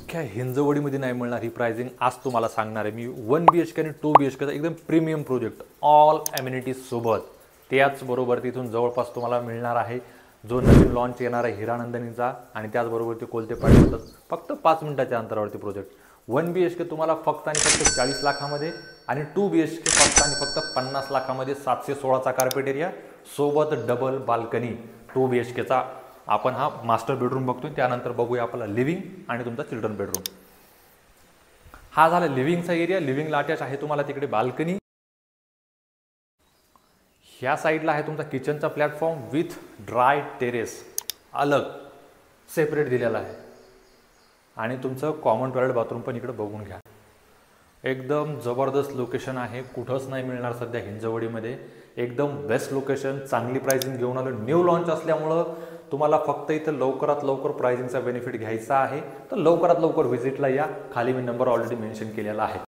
अख्ख्या हिंजवडीमध्ये नाही मिळणार ही प्राइसिंग आज तुम्हाला सांगणार आहे मी। 1 BHK आणि 2 BHK एकदम प्रीमियम प्रोजेक्ट ऑल एमिनिटीज सोबत, त्याचबरोबर तिथून जवळपास तुम्हाला मिळणार आहे जो नवीन लॉन्च येणार आहे हिरानंदिनीचा, आणि त्याचबरोबर ते कोलतेपाडी फक्त 5 मिनिटाच्या अंतरावरती प्रोजेक्ट। 1 BHK तुम्हाला फक्त आणि फक्त 40 लाखामध्ये आणि 2 BHK फक्त आणि फक्त 50 लाखामध्ये 716चा कार्पेट एरिया सोबत डबल बाल्कनी 2 BHKचा। आपण हा मास्टर बेडरूम बघतोय, त्यानंतर बघूया आपला लिव्हिंग आणि तुमचा चिल्ड्रन बेडरूम। हा झाला लिव्हिंगचा एरिया। लिव्हिंगला अटॅच आहे तुम्हाला तिकडे बाल्कनी, ह्या साइडला आहे तुमचा किचनचा प्लॅटफॉर्म विथ ड्राय टेरेस, अलग सेपरेट दिलेला आहे, आणि तुमचं कॉमन टॉयलेट बाथरूम पण इकडे बघून घ्या। एकदम जबरदस्त लोकेशन आहे, कुठंच नाही मिळणार सध्या हिंजवडीमध्ये। एकदम बेस्ट लोकेशन, चांगली प्राइसिंग घेऊन आलो। न्यू लॉन्च असल्यामुळं तुम्हाला फक्त इथं लवकरात लवकर प्राइसिंगचा बेनिफिट घ्यायचा आहे, तर लवकरात लवकर व्हिजिटला या। खाली मी नंबर ऑलरेडी मेन्शन केलेला आहे।